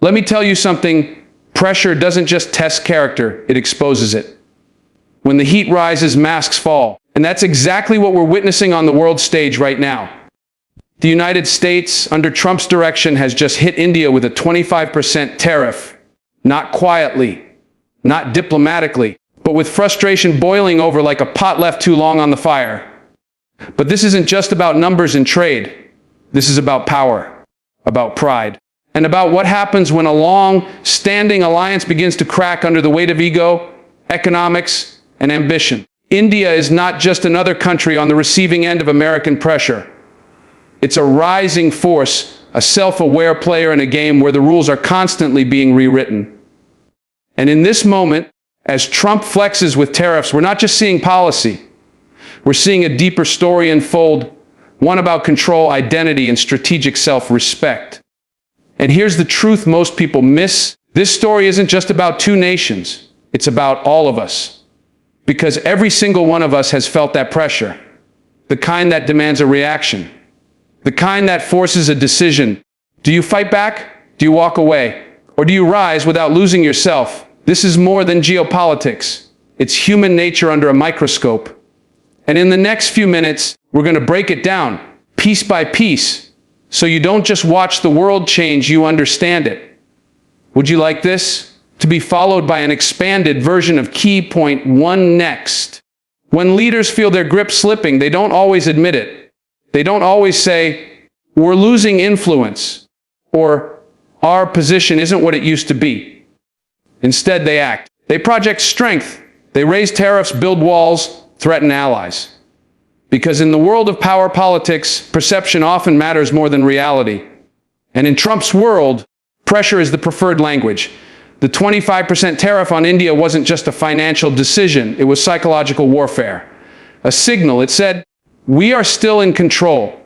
Let me tell you something, pressure doesn't just test character, it exposes it. When the heat rises, masks fall. And that's exactly what we're witnessing on the world stage right now. The United States, under Trump's direction, has just hit India with a 25% tariff. Not quietly, not diplomatically, but with frustration boiling over like a pot left too long on the fire. But this isn't just about numbers and trade. This is about power, about pride, and about what happens when a long-standing alliance begins to crack under the weight of ego, economics, and ambition. India is not just another country on the receiving end of American pressure. It's a rising force, a self-aware player in a game where the rules are constantly being rewritten. And in this moment, as Trump flexes with tariffs, we're not just seeing policy. We're seeing a deeper story unfold, one about control, identity, and strategic self-respect. And here's the truth most people miss. This story isn't just about two nations. It's about all of us. Because every single one of us has felt that pressure. The kind that demands a reaction. The kind that forces a decision. Do you fight back? Do you walk away? Or do you rise without losing yourself? This is more than geopolitics. It's human nature under a microscope. And in the next few minutes, we're going to break it down, piece by piece, so you don't just watch the world change, you understand it. Would you like this? To be followed by an expanded version of key point 1 next. When leaders feel their grip slipping, they don't always admit it. They don't always say, we're losing influence, or our position isn't what it used to be. Instead, they act. They project strength. They raise tariffs, build walls, threaten allies. Because in the world of power politics, perception often matters more than reality. And in Trump's world, pressure is the preferred language. The 25% tariff on India wasn't just a financial decision, it was psychological warfare. A signal. It said, we are still in control.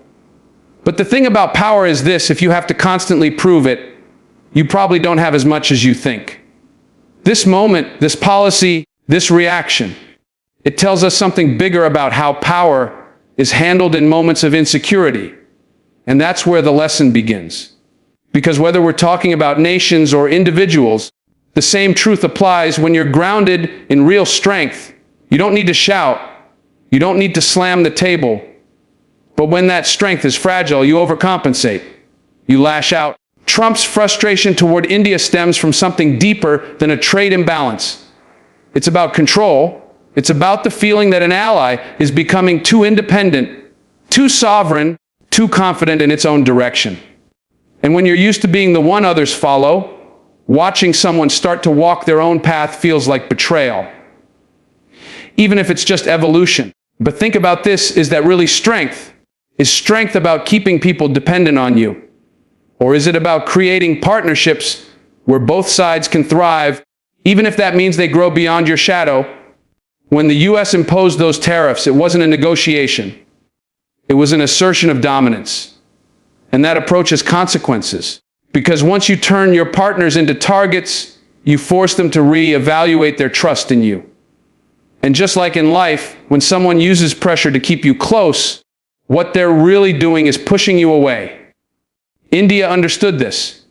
But the thing about power is this: if you have to constantly prove it, you probably don't have as much as you think. This moment, this policy, this reaction, it tells us something bigger about how power is handled in moments of insecurity. And that's where the lesson begins. Because whether we're talking about nations or individuals, the same truth applies when you're grounded in real strength. You don't need to shout. You don't need to slam the table. But when that strength is fragile, you overcompensate. You lash out. Trump's frustration toward India stems from something deeper than a trade imbalance. It's about control. It's about the feeling that an ally is becoming too independent, too sovereign, too confident in its own direction. And when you're used to being the one others follow, watching someone start to walk their own path feels like betrayal. Even if it's just evolution. But think about this, is that really strength? Is strength about keeping people dependent on you? Or is it about creating partnerships where both sides can thrive, even if that means they grow beyond your shadow? When the US imposed those tariffs, it wasn't a negotiation. It was an assertion of dominance. And that approach has consequences. Because once you turn your partners into targets, you force them to re-evaluate their trust in you. And just like in life, when someone uses pressure to keep you close, what they're really doing is pushing you away. India understood this.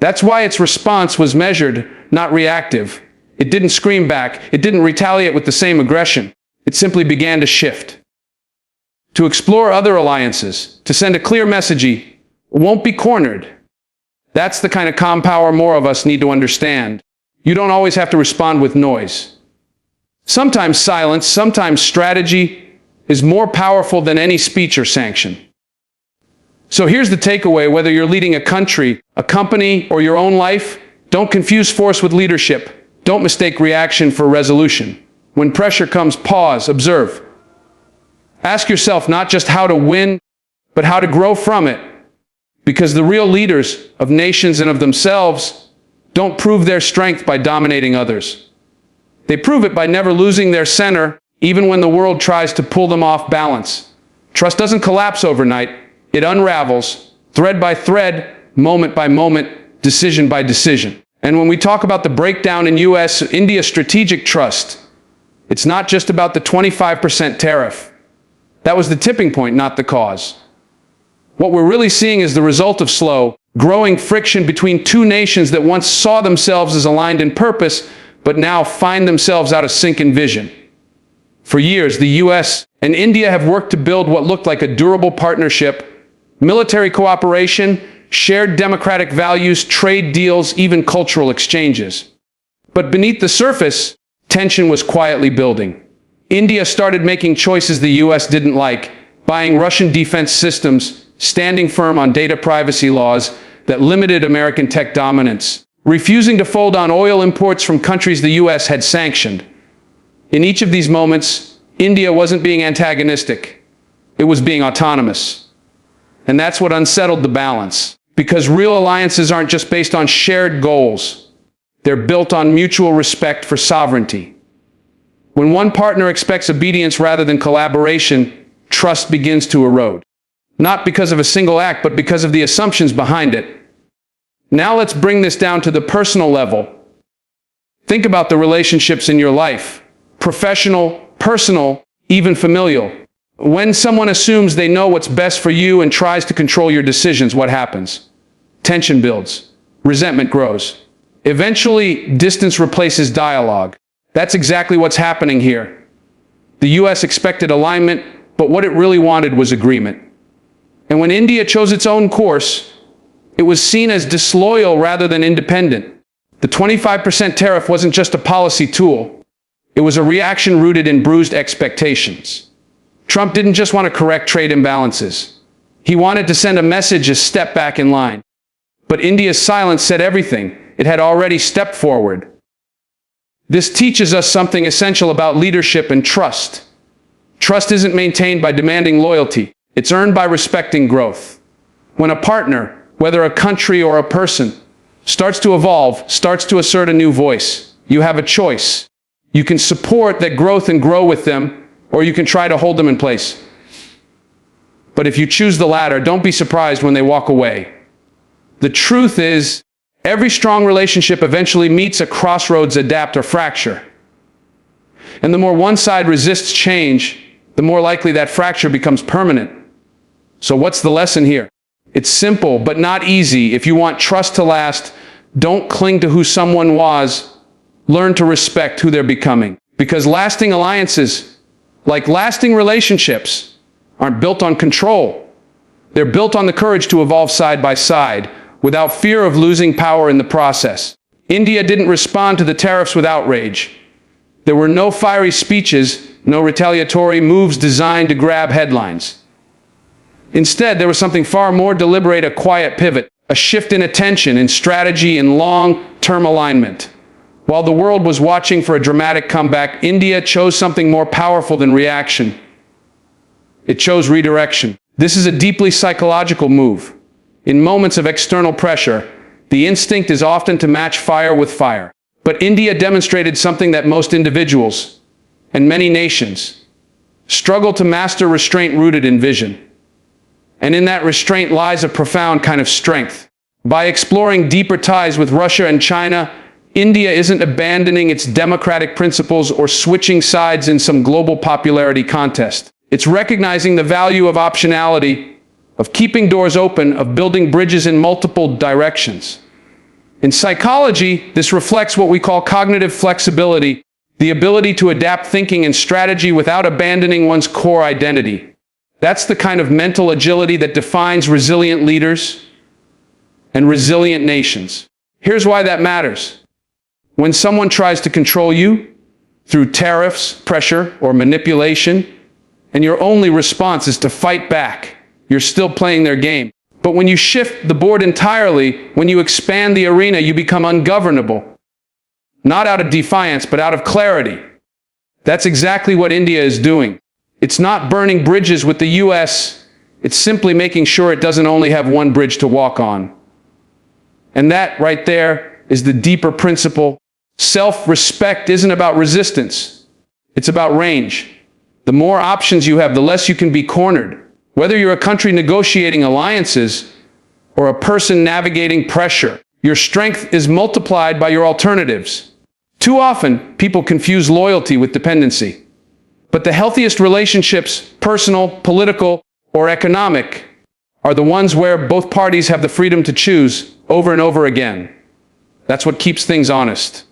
That's why its response was measured, not reactive. It didn't scream back. It didn't retaliate with the same aggression. It simply began to shift. To explore other alliances, to send a clear message, won't be cornered. That's the kind of calm power more of us need to understand. You don't always have to respond with noise. Sometimes silence, sometimes strategy is more powerful than any speech or sanction. So here's the takeaway: whether you're leading a country, a company, or your own life, don't confuse force with leadership. Don't mistake reaction for resolution. When pressure comes, pause, observe. Ask yourself not just how to win, but how to grow from it. Because the real leaders of nations and of themselves don't prove their strength by dominating others. They prove it by never losing their center, even when the world tries to pull them off balance. Trust doesn't collapse overnight. It unravels, thread by thread, moment by moment, decision by decision. And when we talk about the breakdown in US-India strategic trust, it's not just about the 25% tariff. That was the tipping point, not the cause. What we're really seeing is the result of slow, growing friction between two nations that once saw themselves as aligned in purpose, but now find themselves out of sync in vision. For years, the US and India have worked to build what looked like a durable partnership: military cooperation, shared democratic values, trade deals, even cultural exchanges. But beneath the surface, tension was quietly building. India started making choices the US didn't like, buying Russian defense systems, standing firm on data privacy laws that limited American tech dominance, refusing to fold on oil imports from countries the US had sanctioned. In each of these moments, India wasn't being antagonistic. It was being autonomous. And that's what unsettled the balance. Because real alliances aren't just based on shared goals. They're built on mutual respect for sovereignty. When one partner expects obedience rather than collaboration, trust begins to erode. Not because of a single act, but because of the assumptions behind it. Now let's bring this down to the personal level. Think about the relationships in your life: professional, personal, even familial. When someone assumes they know what's best for you and tries to control your decisions, what happens? Tension builds. Resentment grows. Eventually, distance replaces dialogue. That's exactly what's happening here. The US expected alignment, but what it really wanted was agreement. And when India chose its own course, it was seen as disloyal rather than independent. The 25% tariff wasn't just a policy tool. It was a reaction rooted in bruised expectations. Trump didn't just want to correct trade imbalances. He wanted to send a message: a step back in line. But India's silence said everything. It had already stepped forward. This teaches us something essential about leadership and trust. Trust isn't maintained by demanding loyalty. It's earned by respecting growth. When a partner, whether a country or a person, starts to evolve, starts to assert a new voice, you have a choice. You can support that growth and grow with them, or you can try to hold them in place. But if you choose the latter, don't be surprised when they walk away. The truth is, every strong relationship eventually meets a crossroads, adapt, or fracture. And the more one side resists change, the more likely that fracture becomes permanent. So what's the lesson here? It's simple, but not easy. If you want trust to last, don't cling to who someone was. Learn to respect who they're becoming. Because lasting alliances, like lasting relationships, aren't built on control. They're built on the courage to evolve side by side, without fear of losing power in the process. India didn't respond to the tariffs with outrage. There were no fiery speeches, no retaliatory moves designed to grab headlines. Instead, there was something far more deliberate: a quiet pivot, a shift in attention, in strategy, in long-term alignment. While the world was watching for a dramatic comeback, India chose something more powerful than reaction. It chose redirection. This is a deeply psychological move. In moments of external pressure, the instinct is often to match fire with fire. But India demonstrated something that most individuals, and many nations, struggle to master: restraint rooted in vision. And in that restraint lies a profound kind of strength. By exploring deeper ties with Russia and China, India isn't abandoning its democratic principles or switching sides in some global popularity contest. It's recognizing the value of optionality, of keeping doors open, of building bridges in multiple directions. In psychology, this reflects what we call cognitive flexibility, the ability to adapt thinking and strategy without abandoning one's core identity. That's the kind of mental agility that defines resilient leaders and resilient nations. Here's why that matters. When someone tries to control you through tariffs, pressure, or manipulation, and your only response is to fight back, you're still playing their game. But when you shift the board entirely, when you expand the arena, you become ungovernable. Not out of defiance, but out of clarity. That's exactly what India is doing. It's not burning bridges with the US, it's simply making sure it doesn't only have one bridge to walk on. And that right there is the deeper principle. Self-respect isn't about resistance, it's about range. The more options you have, the less you can be cornered. Whether you're a country negotiating alliances or a person navigating pressure, your strength is multiplied by your alternatives. Too often, people confuse loyalty with dependency. But the healthiest relationships, personal, political, or economic, are the ones where both parties have the freedom to choose over and over again. That's what keeps things honest.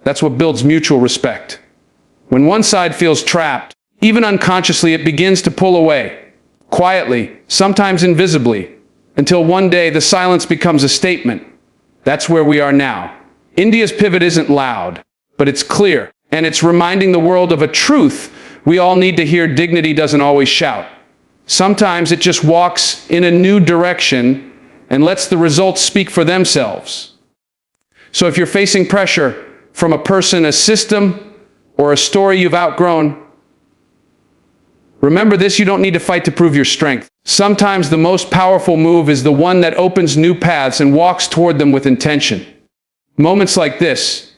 That's what builds mutual respect. When one side feels trapped, even unconsciously, it begins to pull away, quietly, sometimes invisibly, until one day the silence becomes a statement. That's where we are now. India's pivot isn't loud, but it's clear, and it's reminding the world of a truth we all need to hear. Dignity doesn't always shout. Sometimes it just walks in a new direction and lets the results speak for themselves. So if you're facing pressure from a person, a system, or a story you've outgrown, remember this: you don't need to fight to prove your strength. Sometimes the most powerful move is the one that opens new paths and walks toward them with intention. Moments like this,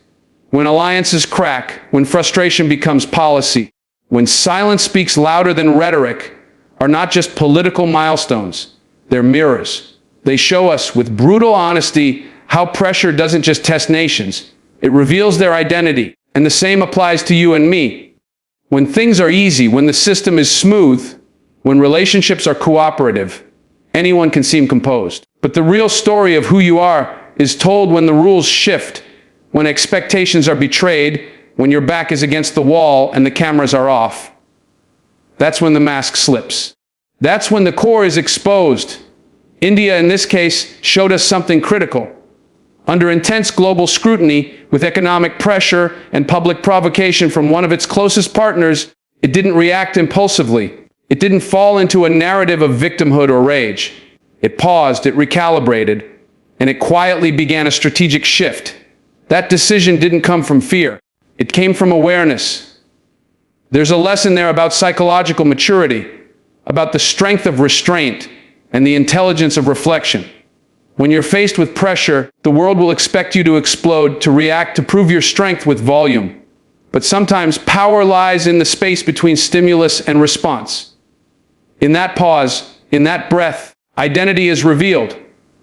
when alliances crack, when frustration becomes policy, when silence speaks louder than rhetoric, are not just political milestones, they're mirrors. They show us with brutal honesty how pressure doesn't just test nations, it reveals their identity. And the same applies to you and me. When things are easy, when the system is smooth, when relationships are cooperative, anyone can seem composed. But the real story of who you are is told when the rules shift, when expectations are betrayed, when your back is against the wall and the cameras are off. That's when the mask slips. That's when the core is exposed. India, in this case, showed us something critical. Under intense global scrutiny, with economic pressure and public provocation from one of its closest partners, it didn't react impulsively. It didn't fall into a narrative of victimhood or rage. It paused, it recalibrated, and it quietly began a strategic shift. That decision didn't come from fear. It came from awareness. There's a lesson there about psychological maturity, about the strength of restraint and the intelligence of reflection. When you're faced with pressure, the world will expect you to explode, to react, to prove your strength with volume. But sometimes power lies in the space between stimulus and response. In that pause, in that breath, identity is revealed.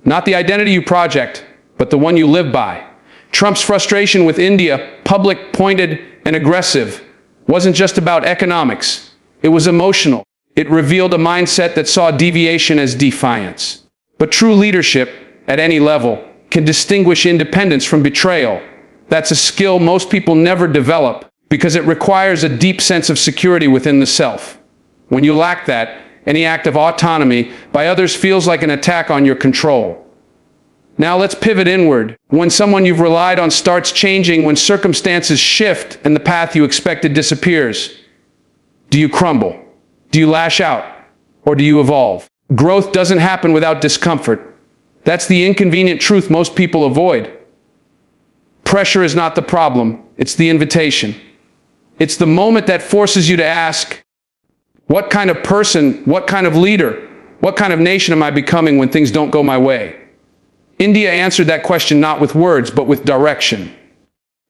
Not the identity you project, but the one you live by. Trump's frustration with India, public, pointed, and aggressive, wasn't just about economics. It was emotional. It revealed a mindset that saw deviation as defiance. But true leadership, at any level, can distinguish independence from betrayal. That's a skill most people never develop because it requires a deep sense of security within the self. When you lack that, any act of autonomy by others feels like an attack on your control. Now let's pivot inward. When someone you've relied on starts changing, when circumstances shift and the path you expected disappears, do you crumble? Do you lash out? Or do you evolve? Growth doesn't happen without discomfort. That's the inconvenient truth most people avoid. Pressure is not the problem, it's the invitation. It's the moment that forces you to ask, what kind of person, what kind of leader, what kind of nation am I becoming when things don't go my way? India answered that question not with words, but with direction.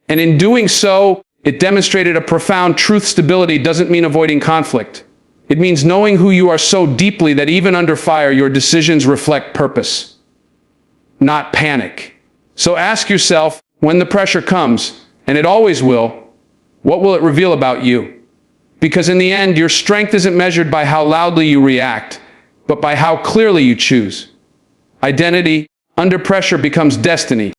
And in doing so, it demonstrated a profound truth. Stability doesn't mean avoiding conflict. It means knowing who you are so deeply that even under fire, your decisions reflect purpose, not panic. So ask yourself, when the pressure comes, and it always will, what will it reveal about you? Because in the end, your strength isn't measured by how loudly you react, but by how clearly you choose. Identity under pressure becomes destiny.